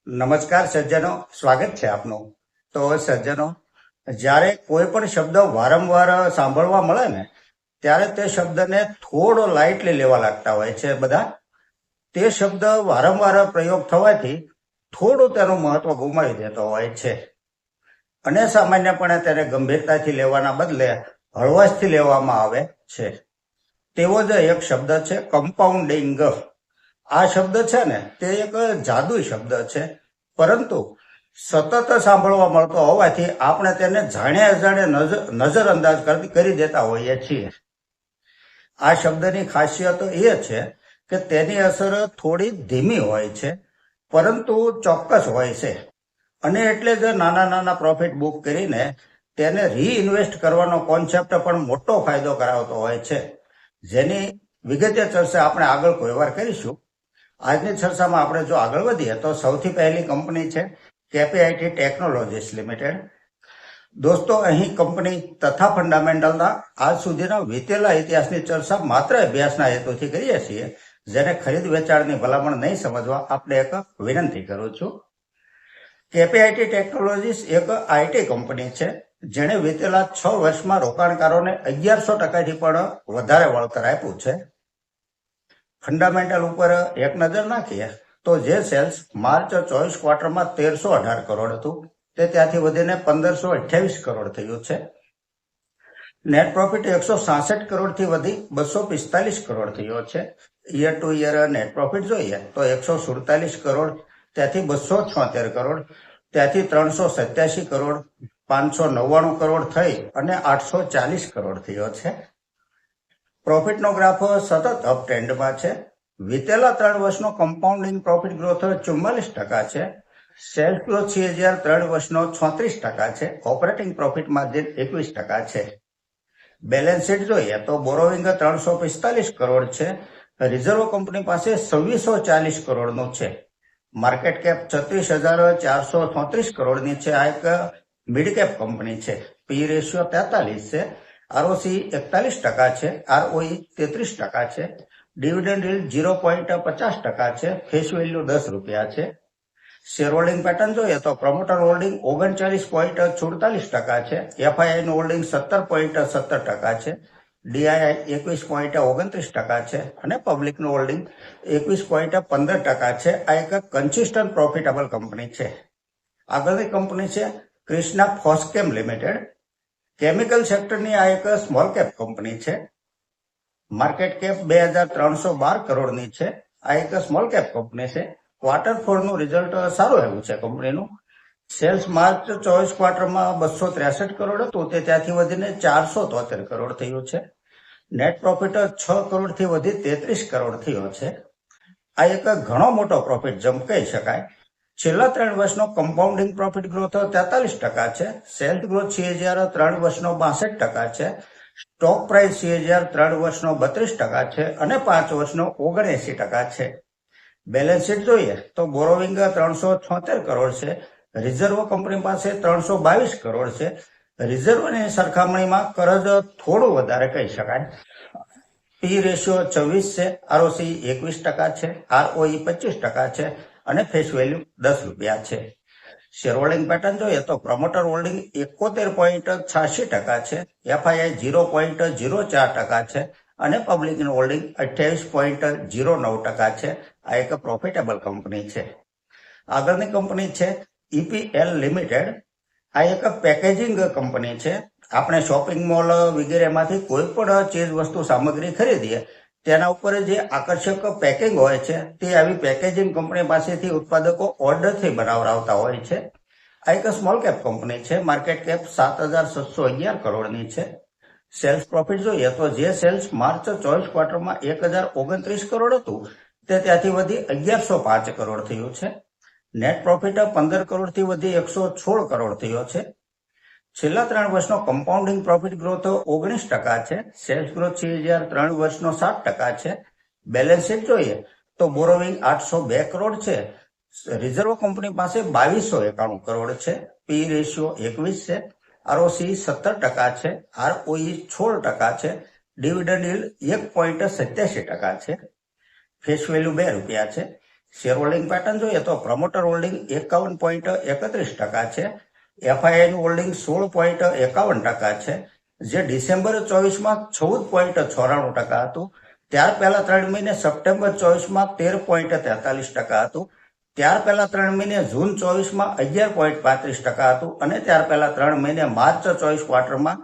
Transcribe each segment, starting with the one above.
નમસ્કાર સજ્જનો, સ્વાગત છે આપનું. તો સજ્જનો, જ્યારે કોઈ પણ શબ્દ વારંવાર સાંભળવા મળે ને ત્યારે તે શબ્દને થોડો લાઇટલી લેવા લાગતા હોય છે બધા. તે શબ્દ વારંવાર પ્રયોગ થવાથી થોડું તેનું મહત્વ ગુમાવી દેતો હોય છે અને સામાન્યપણે તેને ગંભીરતાથી લેવાના બદલે હળવાશથી લેવામાં આવે છે. તેવો જ એક શબ્દ છે કમ્પાઉન્ડિંગ. આ શબ્દ છે ને તે એક જાદુઈ શબ્દ છે, પરંતુ સતત સાંભળવા મળતો હોવાથી આપણે તેને જાણે અજાણે નજરઅંદાજ કરી દેતા હોઈએ છીએ. આ શબ્દની ખાસિયત એ છે કે તેની અસર થોડી ધીમી હોય છે, પરંતુ ચોક્કસ હોય છે, અને એટલે જ નાના નાના પ્રોફિટ બુક કરીને તેને રીઇન્વેસ્ટ કરવાનો કોન્સેપ્ટ પણ મોટો ફાયદો કરાવતો હોય છે, જેની વિગતે ચર્ચા આપણે આગળ કોઈ વાર કરીશું. આજની ચર્ચામાં આપણે જો આગળ વધીએ તો સૌથી પહેલી કંપની છે કેપીઆઈટી ટેકનોલોજીસ લિમિટેડ. દોસ્તો, અહીં કંપની તથા ફંડામેન્ટલના આજ સુધીના વીતેલા ઇતિહાસની ચર્ચા માત્ર અભ્યાસના હેતુથી કરીએ છીએ. જેને ખરીદ વેચાણની ભલામણ નહીં સમજવા આપણે એક વિનંતી કરું છું. કેપીઆઈટી ટેકનોલોજીસ એક આઈટી કંપની છે જેણે વીતેલા 6 વર્ષમાં રોકાણકારોને 1100%થી પણ વધારે વળતર આપ્યું છે. ફંડામેન્ટલ ઉપર એક નજર નાખીએ તો જે સેલ્સ માર્ચ 24 ક્વાર્ટરમાં 1318 કરોડ હતું તે ત્યાંથી વધીને 1528 કરોડ થયું છે. નેટ પ્રોફિટ 166 કરોડથી વધી 245 કરોડ થયો છે. Year to year net profit જોઈએ તો 147 કરોડ, ત્યાંથી 276 કરોડ, ત્યાંથી 387 કરોડ, 599 કરોડ થઈ અને 840 કરોડ થયો છે. પ્રોફિટનો ગ્રાફ સતત અપ ટ્રેન્ડમાં છે. વીતેલા 3 વર્ષનો કમ્પાઉન્ડિંગ પ્રોફિટ ગ્રોથ 44% છે. સેલ્સ ગ્રોથ CAGR 3 વર્ષનો 36% છે. ઓપરેટિંગ પ્રોફિટ માર્જિન 21% છે. બેલેન્સ શીટ જોઈએ તો બોરોવિંગ 345 કરોડ છે. રિઝર્વ કંપની પાસે 2640 કરોડનું છે. માર્કેટ કેપ 36,433 કરોડની છે. આ એક મિડ કેપ કંપની છે. પી રેશિયો 43 છે. ROC 41% છે. ROE 33% છે. ડિવિડન્ડ yield 0.50% છે. ફેસ વેલ્યુ 10 રૂપિયા છે. શેર હોલ્ડિંગ પેટર્ન જોઈએ તો પ્રમોટર હોલ્ડિંગ 39.44% છે. FII નું હોલ્ડિંગ 17.17% છે. DII 21.29% છે અને પબ્લિકનું હોલ્ડિંગ 21.15% છે. આ એક કન્સિસ્ટન્ટ પ્રોફિટેબલ કંપની છે. આગળની કંપની છે ક્રિષ્ના ફોસ્કેમ લિમિટેડ. કેમિકલ સેક્ટરની આ એક સ્મોલ કેપ કંપની છે. માર્કેટ કેપ 2312 કરોડની છે. આ એક સ્મોલ કેપ કંપની છે. ક્વાર્ટર 4 નું રિઝલ્ટ સારું એવું છે કંપનીનું. સેલ્સ માર્ચ 24 ક્વાર્ટરમાં 263 કરોડ હતું તે ત્યાંથી વધીને 473 કરોડ થયું છે. નેટ પ્રોફિટ 6 કરોડથી વધી 33 કરોડ થયો છે. આ એક ઘણો મોટો પ્રોફિટ જમ્પ કહી શકાય. છેલ્લા 3 વર્ષનો કમ્પાઉન્ડિંગ પ્રોફિટ ગ્રોથ 43% છે. સેલ્સ ગ્રોથ CAGR 3 વર્ષનો 62% છે. સ્ટોક પ્રાઇસ CAGR 3 વર્ષનો 32% છે અને 5 વર્ષનો 79% છે. બેલેન્સ શીટ જોઈએ તો બોરોવિંગ 376 કરોડ છે. રિઝર્વ કંપની પાસે 322 કરોડ છે. રિઝર્વની સરખામણીમાં કરજ થોડું વધારે કહી શકાય. પી રેશિયો 24 છે. ROC 21% છે. ROE 25% છે અને ફેસ વેલ્યુ 10 રૂપિયા છે. શેર હોલ્ડિંગ પેટર્ન જોઈએ તો પ્રમોટર હોલ્ડિંગ 71.86% છે. FII 0.04% છે અને પબ્લિકનું હોલ્ડિંગ 28.09% છે. આ એક પ્રોફિટેબલ કંપની છે. આગળની કંપની છે EPL લિમિટેડ. આ એક પેકેજિંગ કંપની છે. આપણે શોપિંગ મોલ વગેરેમાંથી કોઈ પણ ચીજ વસ્તુ સામગ્રી ખરીદીએ તેના ઉપર જે આકર્ષક પેકિંગ હોય છે તે આવી પેકેજિંગ કંપની પાસેથી ઉત્પાદકો ઓર્ડરથી બનાવડાવતા હોય છે. આ એક સ્મોલ કેપ કંપની છે. માર્કેટ કેપ 7,711 કરોડની છે. સેલ્સ પ્રોફિટ જોઈએ તો જે સેલ્સ માર્ચ 24 ક્વાર્ટરમાં 1,029 કરોડ હતું તે ત્યાંથી વધી 1,105 કરોડ થયું છે. નેટ પ્રોફિટ 15 કરોડથી વધી 116 કરોડ થયો છે. છેલ્લા 3 વર્ષનો કમ્પાઉન્ડિંગ પ્રોફિટ ગ્રોથ 19% છે. સેલ્સ ગ્રોથ CAGR 3 વર્ષનો 7% છે. બેલેન્સ શીટ જોઈએ તો બોરોવિંગ 802 કરોડ છે. રિઝર્વ કંપની પાસે 2291 કરોડ છે. પી રેશિયો 21 છે. ROC 17% છે. ROE 16% છે. ડિવિડન્ડ yield 1.87% છે. ફેસ વેલ્યુ 2 રૂપિયા છે. શેર હોલ્ડિંગ પેટર્ન જોઈએ તો પ્રમોટર હોલ્ડિંગ 51.31% છે. એફઆઈઆઈનું હોલ્ડિંગ 16.51% છે, જે ડિસેમ્બર 24માં 14.94% હતું. ત્યાર પહેલા 3 મહિને સપ્ટેમ્બર 24માં 13.43% હતું. ત્યાર પહેલા 3 મહિને જૂન 24માં 11.35% હતું અને ત્યાર પહેલા 3 મહિને માર્ચ 24 ક્વાર્ટરમાં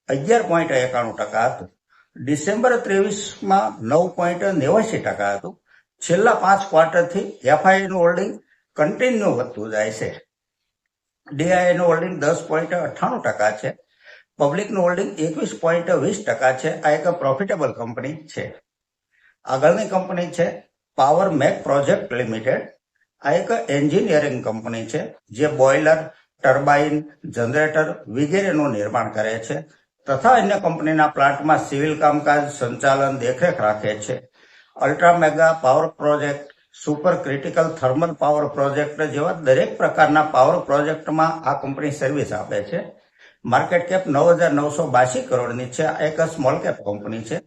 11.91% હતું. ડિસેમ્બર 23માં 9.89% હતું. છેલ્લા 5 ક્વાર્ટરથી એફઆઈઆઈનું હોલ્ડિંગ કન્ટિન્યુ વધતું જાય છે. ડીઆઈઆઈનું હોલ્ડિંગ 10.98% છે. પબ્લિકનું હોલ્ડિંગ 21.20% છે. આ એક પ્રોફિટેબલ કંપની છે. આગળની કંપની છે પાવર મેક પ્રોજેક્ટ લિમિટેડ. આ એક એન્જિનિયરિંગ કંપની છે જે બોઇલર, ટર્બાઇન, જનરેટર વગેરેનું નિર્માણ કરે છે તથા અન્ય કંપનીના પ્લાન્ટમાં સિવિલ કામકાજ, સંચાલન, દેખરેખ રાખે છે. Ultra mega power project, super critical thermal power project જેવા દરેક પ્રકારના પાવર પ્રોજેક્ટમાં આ કંપની સર્વિસ આપે છે. માર્કેટ કેપ 9,982 કરોડની છે. આ એક સ્મોલ કેપ કંપની છે.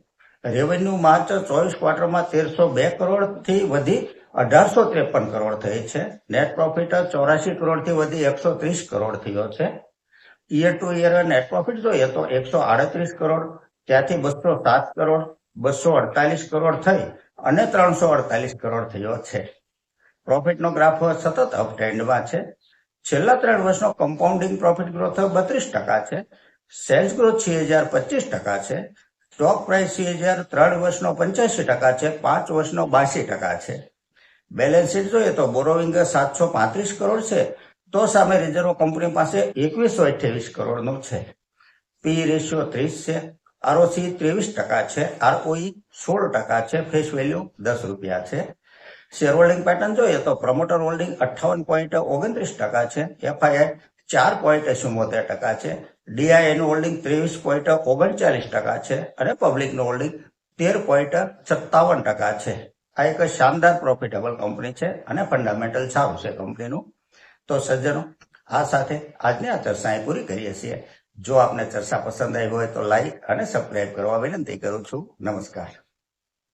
રેવન્યુ માર્ચ 24 ક્વાર્ટરમાં 1302 કરોડથી વધી 1853 કરોડ થઈ છે. નેટ પ્રોફિટ 84 કરોડથી વધી 130 કરોડ થયો છે. ઈયર ટુ ઈયર નેટ પ્રોફિટ જોઈએ તો 138 કરોડ, ત્યાંથી 207 કરોડ, 248 કરોડ થઈ અને 348 કરોડ થયો છે. પ્રોફિટનો ગ્રાફ સતત અપટ્રેન્ડમાં છે. છેલ્લા 3 વર્ષનો કમ્પાઉન્ડિંગ પ્રોફિટ ગ્રોથ 32% છે. સેલ્સ ગ્રોથ 6025% છે. સ્ટોક પ્રાઇસ 3 વર્ષનો 85% છે. 5 વર્ષનો 82% છે. બેલેન્સ શીટ જોઈએ તો બોરોવિંગ 735 કરોડ છે, તો સામે રિઝર્વ કંપની પાસે 2128 કરોડનું છે. પી રેશિયો 30 છે. આરઓસી 23% છે. આરઓઈ 16% છે. ફેસ વેલ્યુ 10 રૂપિયા છે. શેર હોલ્ડિંગ પેટર્ન જોઈએ તો પ્રમોટર હોલ્ડિંગ 58.29% છે. એફઆઈઆઈ 4.74% છે. ડીઆઈઆઈનું હોલ્ડિંગ 23.39% છે અને પબ્લિકનું હોલ્ડિંગ 13.57% છે. આ એક શાનદાર પ્રોફિટેબલ કંપની છે અને ફંડામેન્ટલ સારું છે કંપનીનું. તો સજ્જનો, આ સાથે આજની આ ચર્ચા અહીં પૂરી કરીએ છીએ. જો આપને ચર્ચા પસંદ આવી હોય તો લાઈક અને સબસ્ક્રાઇબ કરવા વિનંતી કરું છું. નમસ્કાર.